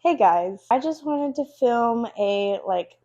Hey guys, I just wanted to film a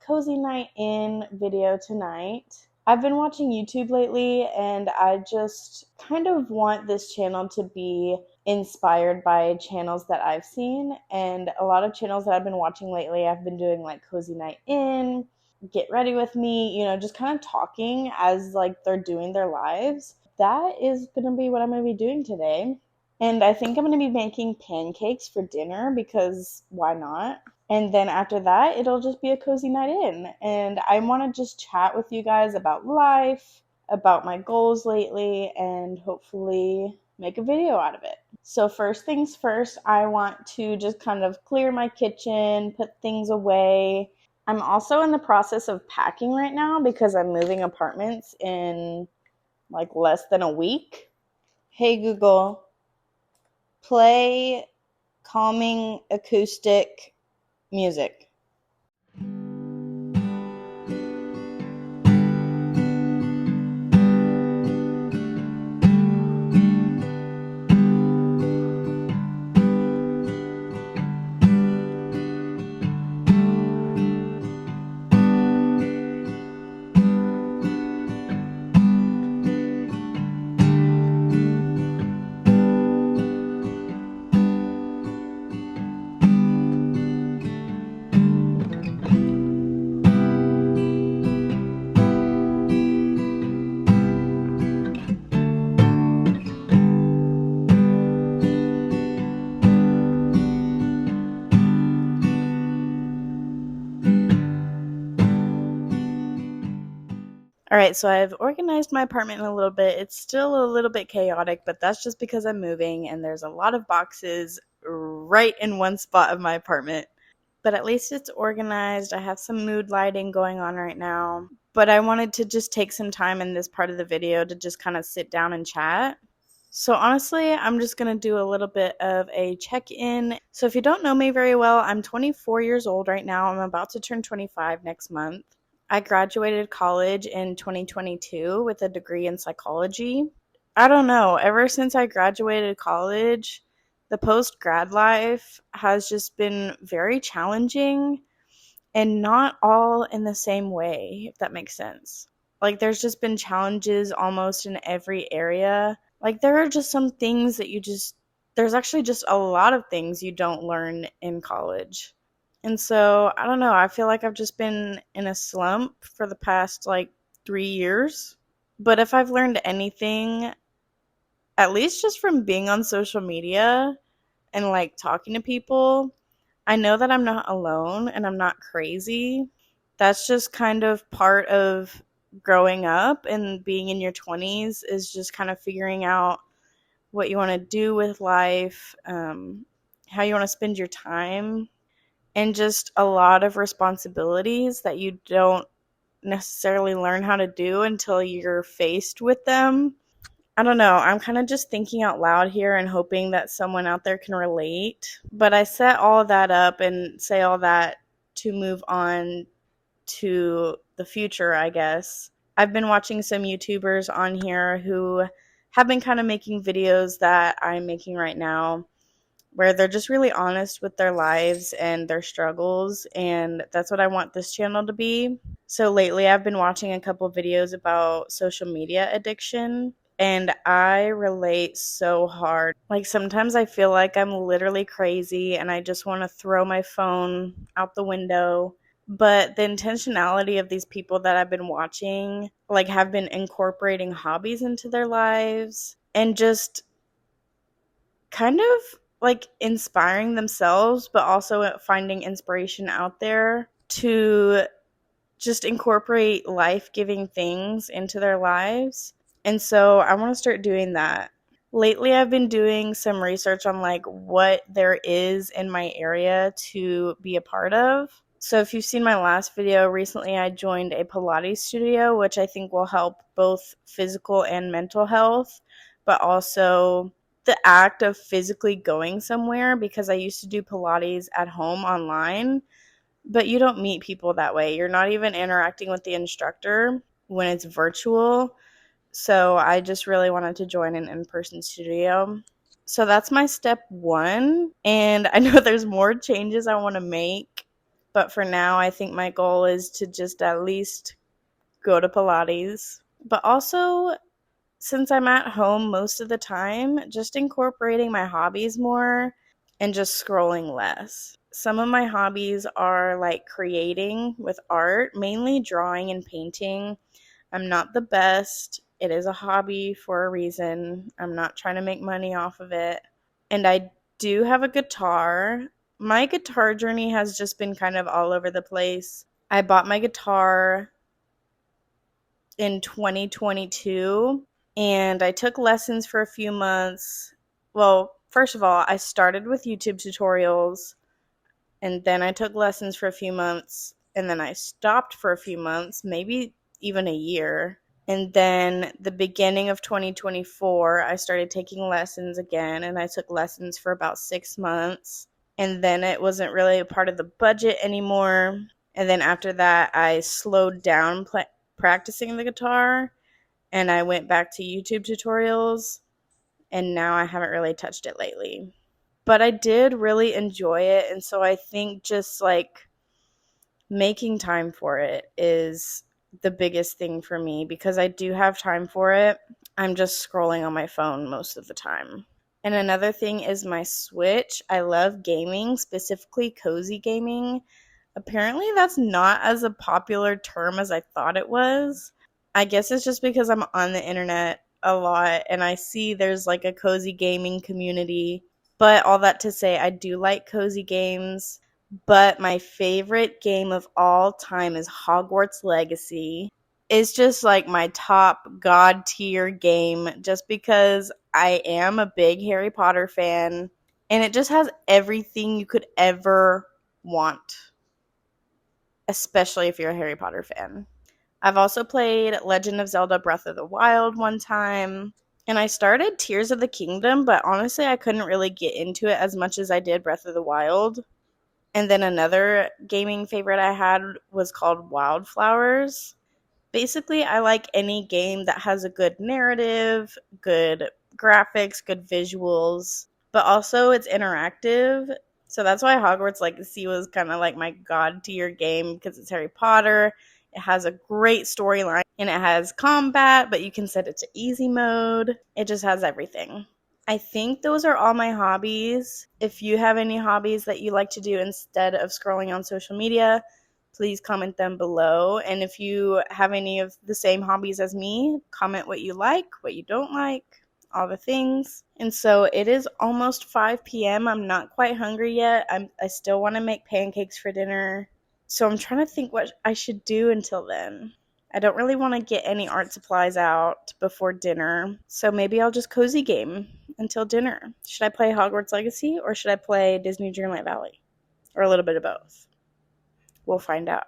cozy night in video tonight. I've been watching YouTube lately and I just kind of want this channel to be inspired by channels that I've seen, and a lot of channels that I've been watching lately I've been doing like cozy night in, get ready with me, just kind of talking as like they're doing their lives. That is going to be what I'm going to be doing today. And I think I'm going to be making pancakes for dinner because why not? And then after that, it'll just be a cozy night in. And I want to just chat with you guys about life, about my goals lately, and hopefully make a video out of it. So, first things first, I want to just kind of clear my kitchen, put things away. I'm also in the process of packing right now because I'm moving apartments in like less than a week. Hey Google, play calming acoustic music. All right, so I've organized my apartment a little bit. It's still a little bit chaotic, but that's just because I'm moving and there's a lot of boxes right in one spot of my apartment. But at least it's organized. I have some mood lighting going on right now. But I wanted to just take some time in this part of the video to just kind of sit down and chat. So honestly, I'm just going to do a little bit of a check-in. So if you don't know me very well, I'm 24 years old right now. I'm about to turn 25 next month. I graduated college in 2022 with a degree in psychology. I don't know, ever since I graduated college, the post-grad life has just been very challenging and not all in the same way, if that makes sense. Like, there's just been challenges almost in every area. Like, there are just some things that there's actually just a lot of things you don't learn in college. And so, I don't know, I feel like I've just been in a slump for the past like 3 years. But if I've learned anything, at least just from being on social media and like talking to people, I know that I'm not alone and I'm not crazy. That's just kind of part of growing up and being in your 20s, is just kind of figuring out what you want to do with life, how you want to spend your time, and just a lot of responsibilities that you don't necessarily learn how to do until you're faced with them. I don't know. I'm kind of just thinking out loud here and hoping that someone out there can relate. But I set all that up and say all that to move on to the future, I guess. I've been watching some YouTubers on here who have been kind of making videos that I'm making right now, where they're just really honest with their lives and their struggles, and that's what I want this channel to be. So lately I've been watching a couple videos about social media addiction, and I relate so hard. Like, sometimes I feel like I'm literally crazy and I just want to throw my phone out the window. But the intentionality of these people that I've been watching, like, have been incorporating hobbies into their lives and just kind of like inspiring themselves, but also finding inspiration out there to just incorporate life-giving things into their lives. And so I want to start doing that. Lately, I've been doing some research on like what there is in my area to be a part of. So if you've seen my last video, recently I joined a Pilates studio, which I think will help both physical and mental health, but also the act of physically going somewhere, because I used to do Pilates at home online, but you don't meet people that way. You're not even interacting with the instructor when it's virtual. So I just really wanted to join an in-person studio. So that's my step one. And I know there's more changes I want to make. But for now, I think my goal is to just at least go to Pilates. But also, since I'm at home most of the time, just incorporating my hobbies more and just scrolling less. Some of my hobbies are like creating with art, mainly drawing and painting. I'm not the best. It is a hobby for a reason. I'm not trying to make money off of it. And I do have a guitar. My guitar journey has just been kind of all over the place. I bought my guitar in 2022 and I took lessons for a few months. Well, first of all, I started with YouTube tutorials and then I took lessons for a few months and then I stopped for a few months, maybe even a year. And then the beginning of 2024, I started taking lessons again and I took lessons for about 6 months. And then it wasn't really a part of the budget anymore. And then after that, I slowed down practicing the guitar and I went back to YouTube tutorials. And now I haven't really touched it lately. But I did really enjoy it. And so I think just like making time for it is the biggest thing for me because I do have time for it. I'm just scrolling on my phone most of the time. And another thing is my Switch. I love gaming, specifically cozy gaming. Apparently, that's not as a popular term as I thought it was. I guess it's just because I'm on the internet a lot and I see there's like a cozy gaming community. But all that to say, I do like cozy games. But my favorite game of all time is Hogwarts Legacy. It's just like my top god tier game just because I am a big Harry Potter fan and it just has everything you could ever want, especially if you're a Harry Potter fan. I've also played Legend of Zelda Breath of the Wild one time, and I started Tears of the Kingdom, but honestly, I couldn't really get into it as much as I did Breath of the Wild. And then another gaming favorite I had was called Wildflowers. Basically, I like any game that has a good narrative, good graphics, good visuals, but also it's interactive. So that's why Hogwarts Legacy was kind of like my god tier game because it's Harry Potter. It has a great storyline and it has combat, but you can set it to easy mode. It just has everything. I think those are all my hobbies. If you have any hobbies that you like to do instead of scrolling on social media, please comment them below. And if you have any of the same hobbies as me, comment what you like, what you don't like, all the things. And so it is almost 5 p.m. I'm not quite hungry yet. I still want to make pancakes for dinner. So I'm trying to think what I should do until then. I don't really want to get any art supplies out before dinner. So maybe I'll just cozy game until dinner. Should I play Hogwarts Legacy or should I play Disney Dreamlight Valley? Or a little bit of both? We'll find out.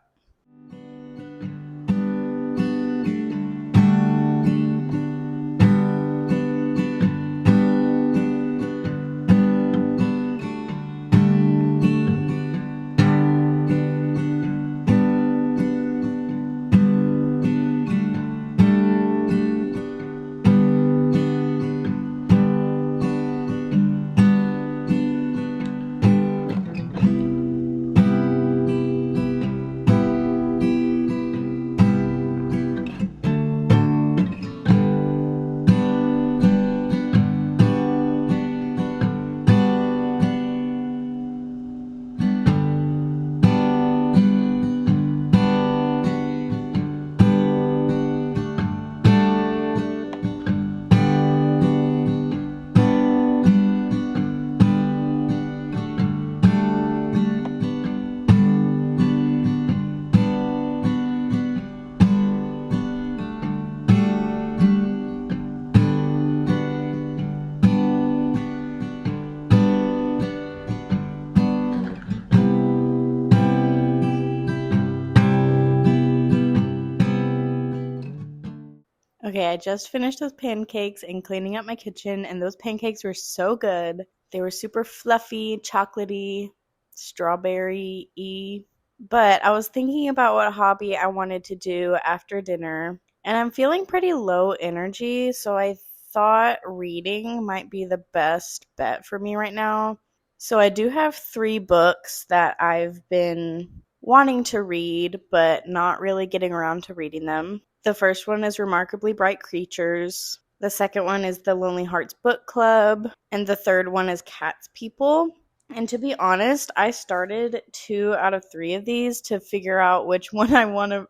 Okay, I just finished those pancakes and cleaning up my kitchen, and those pancakes were so good. They were super fluffy, chocolatey, strawberry-y. But I was thinking about what hobby I wanted to do after dinner, and I'm feeling pretty low energy, so I thought reading might be the best bet for me right now. So I do have 3 books that I've been wanting to read, but not really getting around to reading them. The first one is Remarkably Bright Creatures. The second one is The Lonely Hearts Book Club. And the third one is Cat's People. And to be honest, I started 2 out of 3 of these to figure out which one I want to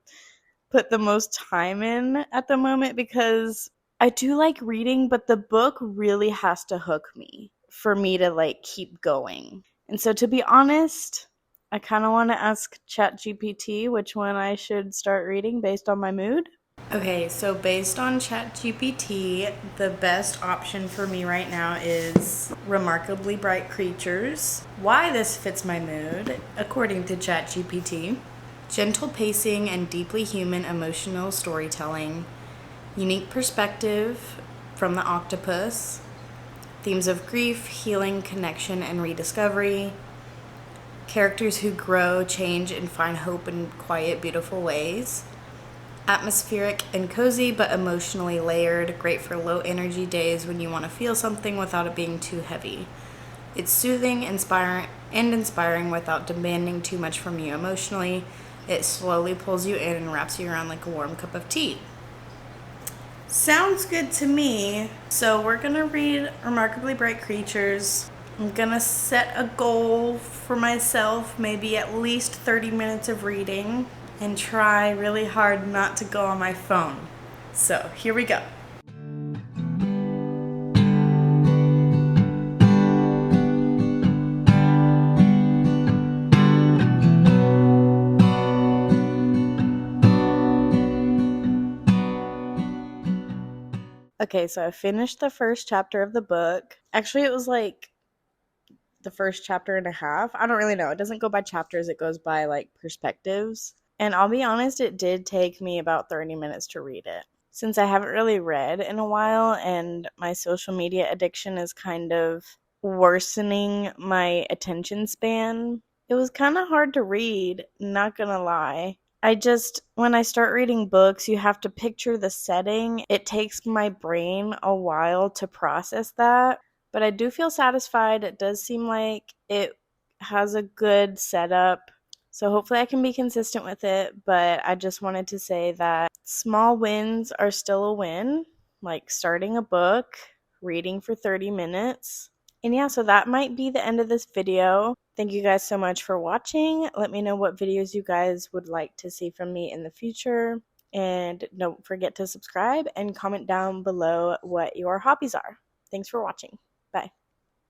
put the most time in at the moment, because I do like reading, but the book really has to hook me for me to like keep going. And so to be honest, I kind of want to ask ChatGPT which one I should start reading based on my mood. Okay, so based on ChatGPT, the best option for me right now is Remarkably Bright Creatures. Why this fits my mood, according to ChatGPT: gentle pacing and deeply human emotional storytelling, unique perspective from the octopus, themes of grief, healing, connection, and rediscovery, characters who grow, change, and find hope in quiet, beautiful ways, atmospheric and cozy but emotionally layered, great for low energy days when you want to feel something without it being too heavy. It's soothing, inspiring without demanding too much from you emotionally. It slowly pulls you in and wraps you around like a warm cup of tea. Sounds good to me. So we're going to read Remarkably Bright Creatures. I'm going to set a goal for myself, maybe at least 30 minutes of reading, and try really hard not to go on my phone. So here we go. Okay, so I finished the first chapter of the book. Actually, it was like the first chapter and a half. I don't really know. It doesn't go by chapters, it goes by like perspectives. And I'll be honest, it did take me about 30 minutes to read it. Since I haven't really read in a while and my social media addiction is kind of worsening my attention span, it was kind of hard to read, not gonna lie. When I start reading books, you have to picture the setting. It takes my brain a while to process that, but I do feel satisfied. It does seem like it has a good setup. So hopefully I can be consistent with it, but I just wanted to say that small wins are still a win, like starting a book, reading for 30 minutes. And yeah, so that might be the end of this video. Thank you guys so much for watching. Let me know what videos you guys would like to see from me in the future. And don't forget to subscribe and comment down below what your hobbies are. Thanks for watching. Bye.